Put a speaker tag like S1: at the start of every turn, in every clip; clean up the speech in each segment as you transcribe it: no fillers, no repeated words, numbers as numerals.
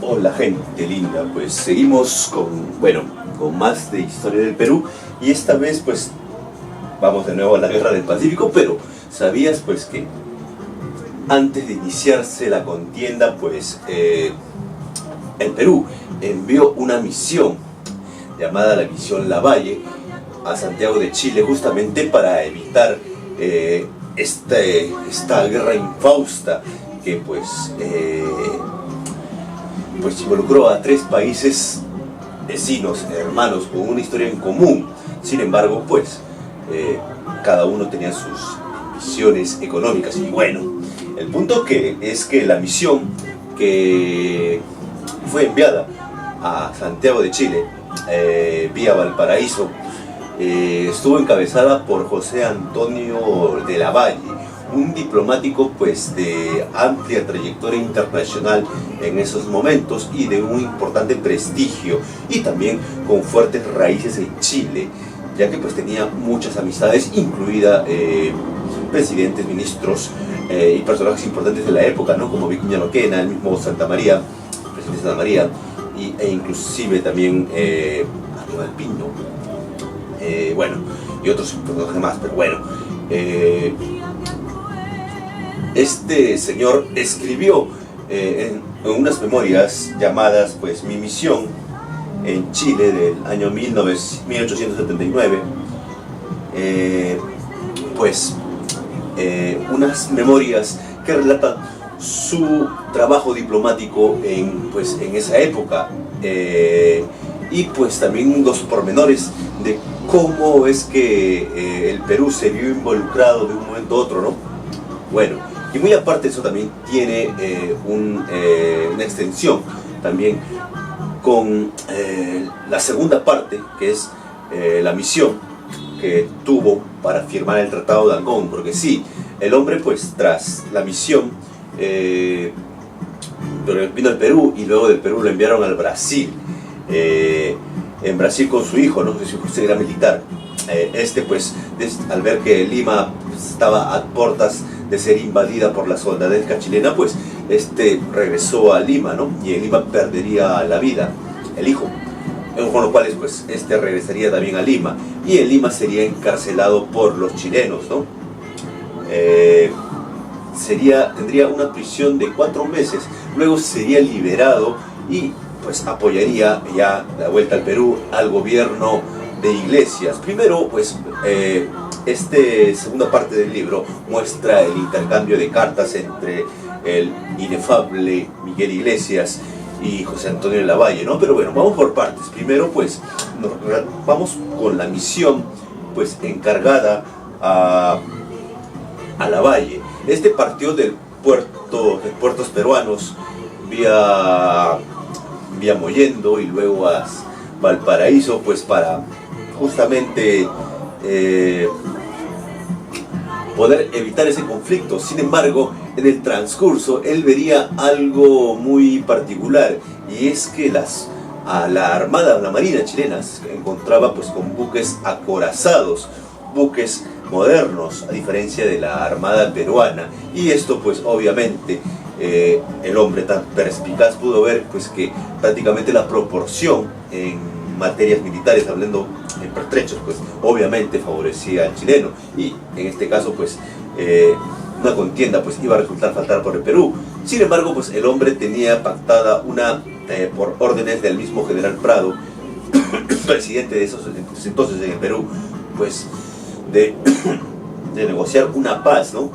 S1: Hola gente linda, pues seguimos con más de historia del Perú y esta vez pues vamos de nuevo a la guerra del Pacífico, pero ¿sabías pues que antes de iniciarse la contienda pues el Perú envió una misión llamada la misión Lavalle a Santiago de Chile justamente para evitar esta guerra infausta que pues involucró a 3 países vecinos, hermanos, con una historia en común. Sin embargo, pues cada uno tenía sus visiones económicas. Y bueno, el punto es que la misión que fue enviada a Santiago de Chile vía Valparaíso estuvo encabezada por José Antonio de Lavalle, un diplomático pues de amplia trayectoria internacional en esos momentos y de un importante prestigio, y también con fuertes raíces en Chile, ya que pues tenía muchas amistades, incluida presidentes, ministros y personajes importantes de la época, ¿no? Como Vicuña Loquena, el mismo Santa María, presidente Santa María, e inclusive también Aníbal Pinto, y otros personajes más, pero bueno. Este señor escribió en unas memorias llamadas pues Mi Misión en Chile del año 1879, unas memorias que relatan su trabajo diplomático en esa época, y pues también los pormenores de cómo es que el Perú se vio involucrado de un momento a otro, ¿no? Bueno, y muy aparte de eso también tiene una extensión también con la segunda parte, que es la misión que tuvo para firmar el Tratado de Ancón, porque sí, el hombre pues tras la misión vino al Perú, y luego del Perú lo enviaron al Brasil, en Brasil con su hijo, ¿no? Su hijo era militar. Al ver que Lima estaba a puertas de ser invadida por la soldadesca chilena, pues regresó a Lima, ¿no? Y en Lima perdería la vida el hijo, con lo cual pues regresaría también a Lima, y en Lima sería encarcelado por los chilenos, ¿no? Tendría una prisión de 4 meses, luego sería liberado y pues apoyaría ya la vuelta al Perú al gobierno de Iglesias. Primero pues segunda parte del libro muestra el intercambio de cartas entre el inefable Miguel Iglesias y José Antonio de Lavalle, ¿no? Pero bueno, vamos por partes. Primero pues vamos con la misión pues encargada a Lavalle. Partió de puertos peruanos vía Mollendo y luego a Valparaíso, pues para justamente poder evitar ese conflicto. Sin embargo, en el transcurso él vería algo muy particular, y es que la Armada, la Marina chilena se encontraba pues con buques acorazados, buques modernos, a diferencia de la Armada peruana, y esto pues obviamente el hombre tan perspicaz pudo ver pues que prácticamente la proporción en materias militares, hablando en pertrechos, pues obviamente favorecía al chileno, y en este caso pues una contienda pues iba a resultar fatal por el Perú. Sin embargo pues el hombre tenía pactada por órdenes del mismo general Prado, presidente de esos entonces en el Perú, pues de negociar una paz, ¿no?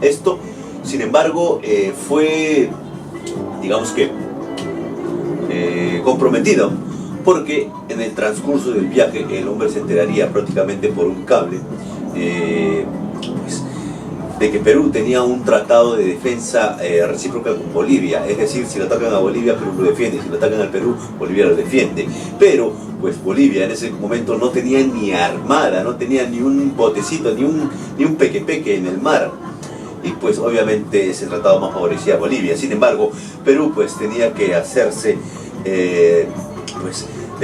S1: Esto, sin embargo, fue, digamos que, comprometido, porque en el transcurso del viaje el hombre se enteraría prácticamente por un cable de que Perú tenía un tratado de defensa recíproca con Bolivia. Es decir, si lo atacan a Bolivia, Perú lo defiende; si lo atacan al Perú, Bolivia lo defiende. Pero pues Bolivia en ese momento no tenía ni armada, no tenía ni un botecito, ni un pequepeque en el mar, y pues obviamente ese tratado más favorecía a Bolivia. Sin embargo, Perú pues tenía que hacerse de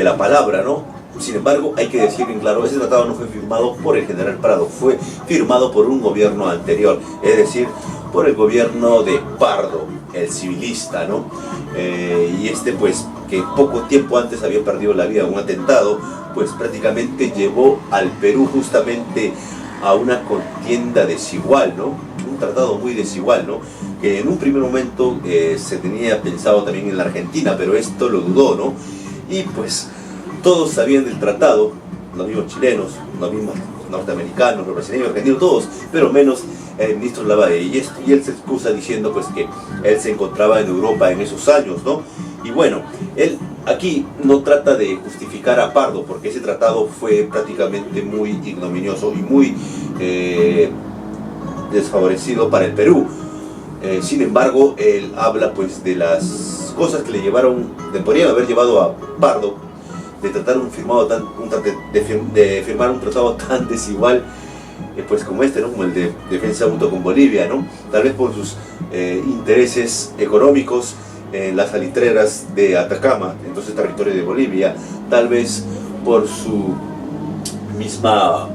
S1: la palabra, ¿no? Sin embargo, hay que decir en claro, ese tratado no fue firmado por el general Prado, fue firmado por un gobierno anterior, es decir, por el gobierno de Pardo, el civilista, ¿no? Y este pues que poco tiempo antes había perdido la vida en un atentado, pues prácticamente llevó al Perú justamente a una contienda desigual, ¿no? Un tratado muy desigual, ¿no? Que en un primer momento se tenía pensado también en la Argentina, pero esto lo dudó, ¿no? Y pues todos sabían del tratado, los mismos chilenos, los mismos norteamericanos, los brasileños, argentinos, todos, pero menos el ministro Lavalle. Y él se excusa diciendo pues que él se encontraba en Europa en esos años, ¿no? Y bueno, él aquí no trata de justificar a Pardo, porque ese tratado fue prácticamente muy ignominioso y muy desfavorecido para el Perú. Sin embargo, él habla pues de las cosas que le podrían haber llevado a Pardo de tratar de firmar un tratado tan desigual pues como este, ¿no? Como el de defensa mutua con Bolivia, ¿no? Tal vez por sus intereses económicos en las salitreras de Atacama, entonces territorio de Bolivia, tal vez por su misma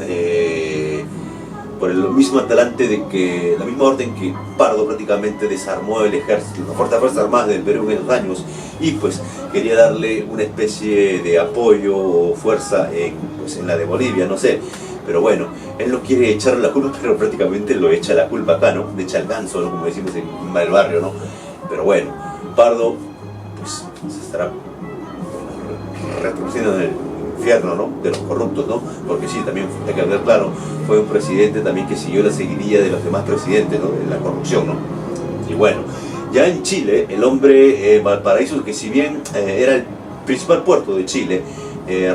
S1: por el mismo talante de que la misma orden que Pardo prácticamente desarmó el ejército, las fuerzas armadas del Perú en esos años, y pues quería darle una especie de apoyo o fuerza pues, en la de Bolivia, no sé. Pero bueno, él no quiere echarle la culpa, pero prácticamente lo echa la culpa acá, ¿no? Le echa el ganso, ¿no? Como decimos en el barrio, ¿no? Pero bueno, Pardo pues se estará reproduciendo en el infierno, ¿no? De los corruptos, ¿no? Porque sí, también hay que hablar claro, fue un presidente también que siguió la seguidilla de los demás presidentes, ¿no? De la corrupción, ¿no? Y bueno, ya en Chile, el hombre Valparaíso, que si bien era el principal puerto de Chile,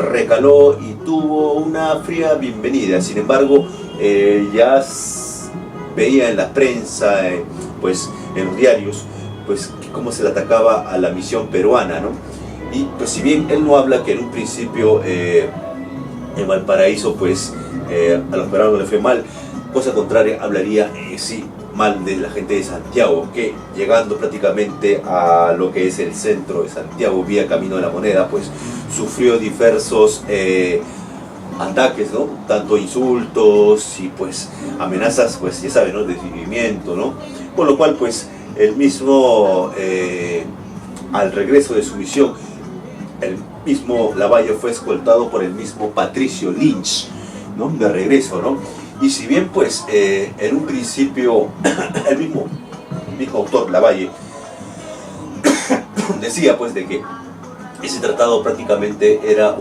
S1: recaló y tuvo una fría bienvenida. Sin embargo, ya veía en la prensa, pues en los diarios, pues cómo se le atacaba a la misión peruana, ¿no? Y pues si bien él no habla que en un principio en Valparaíso pues a los peruanos le fue mal, cosa contraria hablaría sí mal de la gente de Santiago, que llegando prácticamente a lo que es el centro de Santiago vía Camino de la Moneda, pues sufrió diversos ataques, ¿no? Tanto insultos y pues amenazas, pues ya saben, ¿no? De desvivimiento, ¿no? Con lo cual pues el mismo al regreso de su misión, el mismo Lavalle fue escoltado por el mismo Patricio Lynch, ¿no? De regreso, ¿no? Y si bien pues en un principio el mismo autor Lavalle decía pues de que ese tratado prácticamente era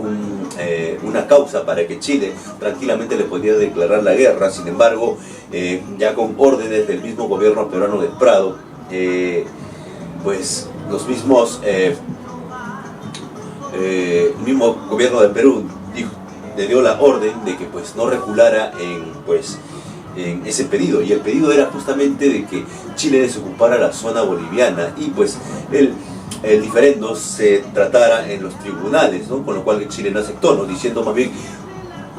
S1: una causa para que Chile tranquilamente le podía declarar la guerra. Sin embargo, ya con órdenes del mismo gobierno peruano del Prado, pues los mismos el mismo gobierno del Perú le dio la orden de que pues no reculara en ese pedido, y el pedido era justamente de que Chile desocupara la zona boliviana y pues el diferendo se tratara en los tribunales, ¿no? Con lo cual Chile no aceptó, ¿no? Diciendo más bien,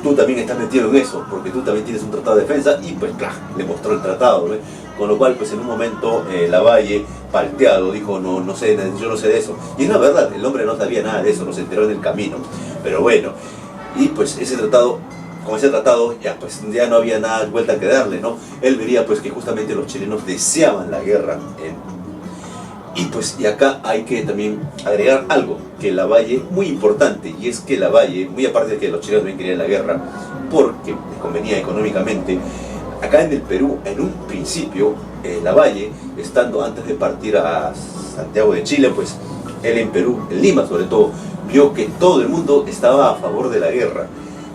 S1: tú también estás metido en eso, porque tú también tienes un tratado de defensa, y pues claro, le mostró el tratado, ¿no? Con lo cual pues en un momento Lavalle, palteado, dijo, no sé, yo no sé de eso, y es la verdad, el hombre no sabía nada de eso, no se enteró en el camino, pero bueno, y pues ese tratado, con ese tratado ya no había nada vuelta que darle, ¿no? Él vería pues que justamente los chilenos deseaban la guerra, y acá hay que también agregar algo, que Lavalle, muy importante, y es que Lavalle, muy aparte de que los chilenos también querían la guerra, porque les convenía económicamente, acá en el Perú, en un principio, Lavalle, estando antes de partir a Santiago de Chile, pues él en Perú, en Lima sobre todo, vio que todo el mundo estaba a favor de la guerra,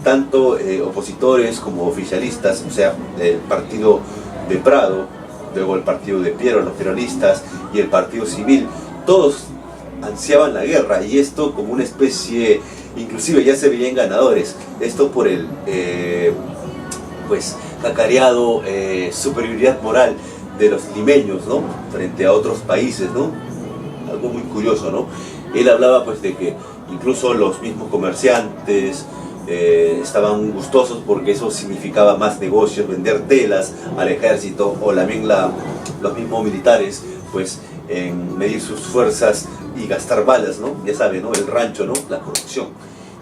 S1: tanto opositores como oficialistas, o sea, el partido de Prado, luego el partido de Piero, los peronistas, y el partido civil, todos ansiaban la guerra, y esto como una especie, inclusive ya se veían ganadores, esto por el pues cacareado superioridad moral de los limeños, ¿no? Frente a otros países, ¿no? Algo muy curioso, ¿no? Él hablaba pues de que incluso los mismos comerciantes estaban gustosos porque eso significaba más negocios, vender telas al ejército, o también los mismos militares pues en medir sus fuerzas y gastar balas, ¿no? Ya saben, ¿no? El rancho, ¿no? La corrupción.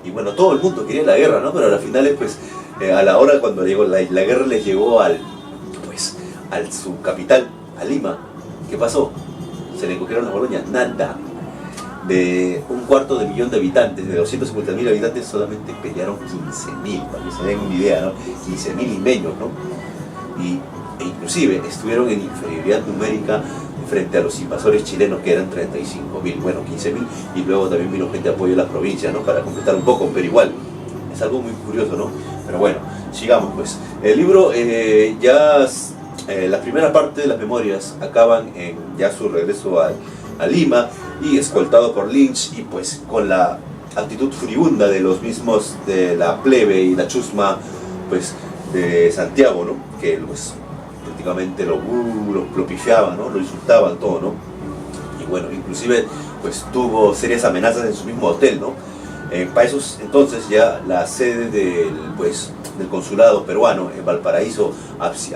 S1: Y bueno, todo el mundo quería la guerra, ¿no? Pero a la final pues a la hora cuando llegó la guerra les llegó a su capital, a Lima. ¿Qué pasó? se le cogieron las Boloñas, nada. De 250.000 de habitantes, de 250.000 habitantes solamente pelearon 15.000, para que se den una idea, ¿no? 15.000 limeños, ¿no? E inclusive estuvieron en inferioridad numérica frente a los invasores chilenos, que eran 35.000, bueno, 15.000, y luego también vino gente de apoyo de las provincias, ¿no? Para completar un poco, pero igual, es algo muy curioso, ¿no? Pero bueno, sigamos pues. El libro la primera parte de las memorias acaban en ya su regreso a Lima, y escoltado por Lynch, y pues con la actitud furibunda de los mismos de la plebe y la chusma pues de Santiago, ¿no? Que pues prácticamente lo pifiaban, ¿no? Lo insultaban todo, ¿no? Y bueno, inclusive pues tuvo serias amenazas en su mismo hotel, ¿no? Para esos entonces ya la sede del consulado peruano en Valparaíso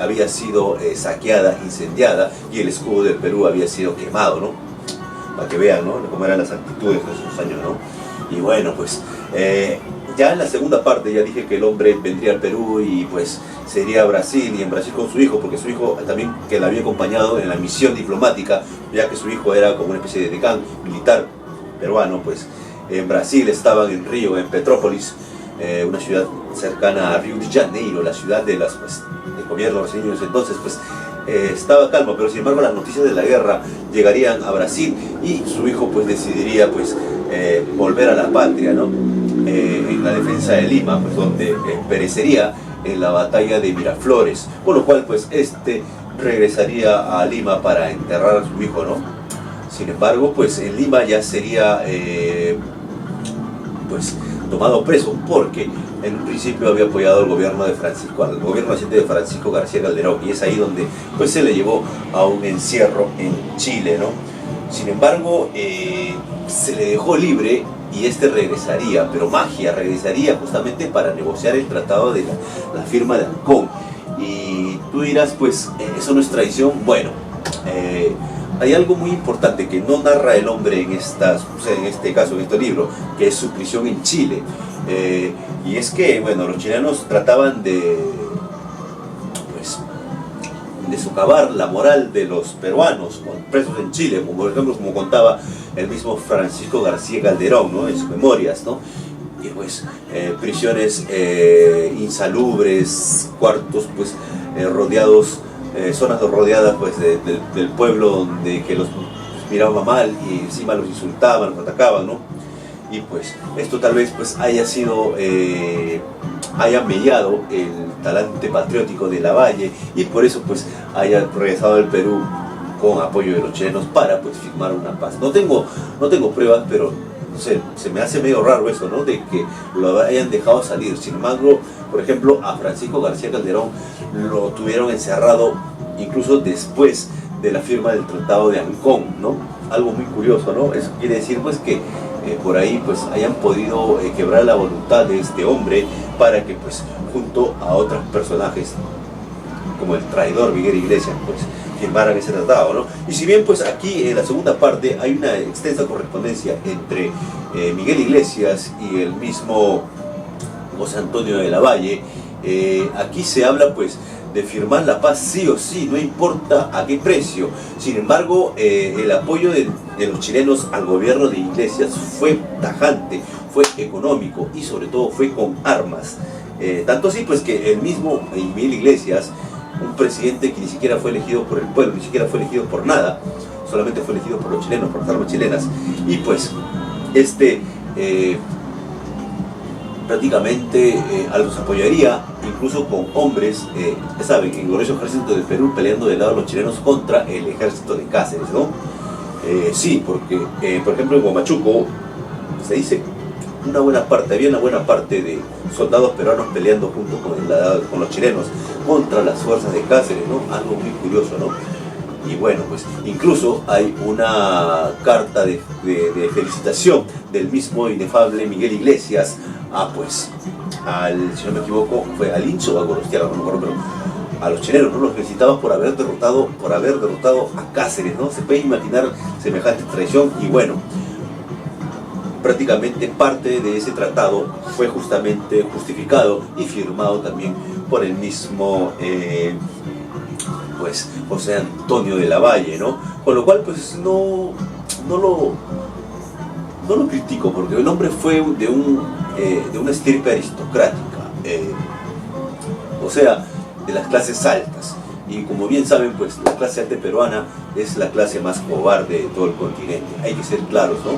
S1: había sido saqueada, incendiada, y el escudo del Perú había sido quemado, ¿no? Para que vean, ¿no? Cómo eran las actitudes de esos años, ¿no? Y bueno, pues ya en la segunda parte ya dije que el hombre vendría al Perú y pues sería a Brasil, y en Brasil con su hijo, porque su hijo también, que la había acompañado en la misión diplomática, ya que su hijo era como una especie de decán militar peruano, pues en Brasil estaban en Río, en Petrópolis, una ciudad cercana a Río de Janeiro, la ciudad del gobierno brasileño. Entonces pues estaba calmo, pero sin embargo las noticias de la guerra llegarían a Brasil, y su hijo pues decidiría pues volver a la patria, ¿no? En la defensa de Lima, pues donde perecería en la batalla de Miraflores, con lo cual pues regresaría a Lima para enterrar a su hijo, ¿no? Sin embargo, pues en Lima ya sería pues tomado preso, porque en un principio había apoyado al gobierno reciente de Francisco García Calderón, y es ahí donde pues se le llevó a un encierro en Chile, ¿no? Sin embargo, se le dejó libre, y regresaría, pero magia, regresaría justamente para negociar el tratado de la firma de Ancón. Y tú dirás, pues, ¿eso no es traición? Bueno, hay algo muy importante que no narra el hombre en este caso, en este libro, que es su prisión en Chile. Y es que, bueno, los chilenos trataban de socavar la moral de los peruanos presos en Chile, como por ejemplo, como contaba el mismo Francisco García Calderón, ¿no? En sus memorias, ¿no? Y pues prisiones insalubres, cuartos pues rodeados, zonas rodeadas pues del pueblo, donde que los miraban mal y encima los insultaban, los atacaban, ¿no? Y pues esto tal vez pues haya mellado el talante patriótico de Lavalle, y por eso pues haya regresado al Perú con apoyo de los chilenos para pues firmar una paz. No tengo pruebas, pero no sé, se me hace medio raro eso, ¿no? De que lo hayan dejado salir. Sin embargo, por ejemplo, a Francisco García Calderón lo tuvieron encerrado incluso después de la firma del Tratado de Ancón, ¿no? Algo muy curioso, ¿no? Eso quiere decir pues que por ahí pues hayan podido quebrar la voluntad de este hombre para que pues junto a otros personajes como el traidor Miguel Iglesias pues firmaran ese tratado, ¿no? Y si bien pues aquí en la segunda parte hay una extensa correspondencia entre Miguel Iglesias y el mismo José Antonio de Lavalle, aquí se habla pues de firmar la paz sí o sí, no importa a qué precio. Sin embargo, el apoyo de los chilenos al gobierno de Iglesias fue tajante, fue económico, y sobre todo fue con armas. Tanto así pues que el mismo Miguel Iglesias, un presidente que ni siquiera fue elegido por el pueblo, ni siquiera fue elegido por nada, solamente fue elegido por los chilenos, por las armas chilenas, y pues prácticamente los apoyaría, incluso con hombres, saben, el glorioso ejército del Perú peleando del lado de los chilenos contra el ejército de Cáceres, ¿no? Sí, porque por ejemplo en Huamachuco se dice había una buena parte de soldados peruanos peleando junto con los chilenos contra las fuerzas de Cáceres, ¿no? Algo muy curioso, ¿no? Y bueno, pues incluso hay una carta de felicitación del mismo inefable Miguel Iglesias si no me equivoco, fue a Lynch o a Gorostiaga, no me acuerdo, pero a los chilenos, ¿no? Los felicitaba por haber derrotado a Cáceres, ¿no? Se puede imaginar semejante traición. Y bueno, prácticamente parte de ese tratado fue justamente justificado y firmado también por el mismo pues José Antonio de la Valle, ¿no? Con lo cual pues no lo critico, porque el hombre fue de una estirpe aristocrática, o sea, de las clases altas. Y como bien saben, pues la clase alta peruana es la clase más cobarde de todo el continente. Hay que ser claros, ¿no?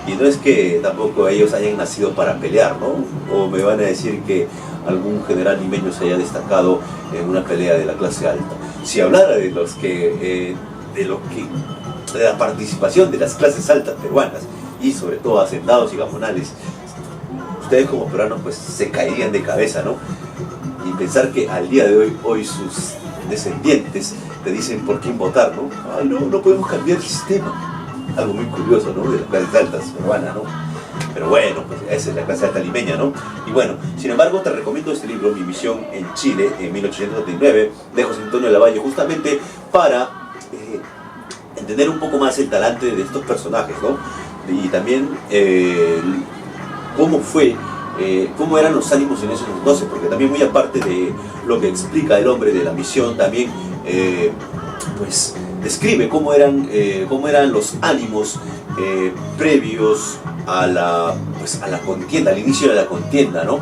S1: Y no es que tampoco ellos hayan nacido para pelear, ¿no? O me van a decir que algún general limeño se haya destacado en una pelea de la clase alta. Si hablara de de la participación de las clases altas peruanas, y sobre todo hacendados y gamonales, ustedes como peruanos pues se caerían de cabeza, ¿no? Y pensar que al día de hoy sus descendientes te dicen por quién votar, ¿no? Ay, no podemos cambiar el sistema. Algo muy curioso, ¿no? De las clases altas peruanas, ¿no? Pero bueno, pues esa es la clase alta limeña, ¿no? Y bueno, sin embargo, te recomiendo este libro, Mi misión en Chile, en 1879, de José Antonio de la Valle, justamente para entender un poco más el talante de estos personajes, ¿no? Y también cómo eran los ánimos en esos entonces, porque también muy aparte de lo que explica el hombre de la misión, también pues describe cómo eran los ánimos previos a la contienda, al inicio de la contienda, ¿no?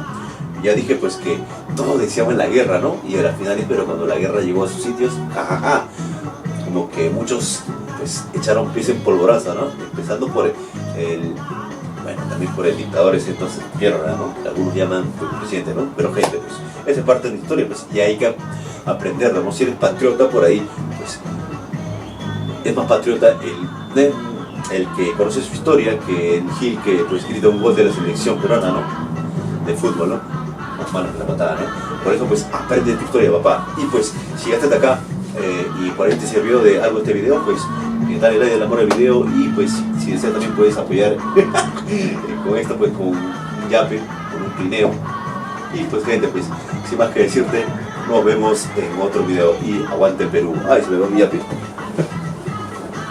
S1: Ya dije pues que todos deseaban la guerra, ¿no? Y a la final, pero cuando la guerra llegó a sus sitios, jajaja, como que muchos pues echaron pies en polvorosa, ¿no? Empezando por también por el dictador ese entonces Pierra, ¿no? Algunos llaman presidente, ¿no? Pero gente, pues, esa es parte de la historia, pues, y hay que aprenderlo, ¿no? Si eres patriota por ahí, pues, es más patriota el que conoce su historia que el Gil que pues grita un gol de la selección peruana, ¿no? De fútbol, ¿no? Las manos de la patada, ¿no? Por eso, pues, aprende tu historia, papá. Y pues, si llegaste hasta acá y por ahí te sirvió de algo este video, pues, dale like al amor al video y pues si deseas también puedes apoyar con esto, pues con un yape, con un trineo. Y pues gente, pues sin más que decirte, nos vemos en otro video y aguante Perú. Ay, se me va mi yape.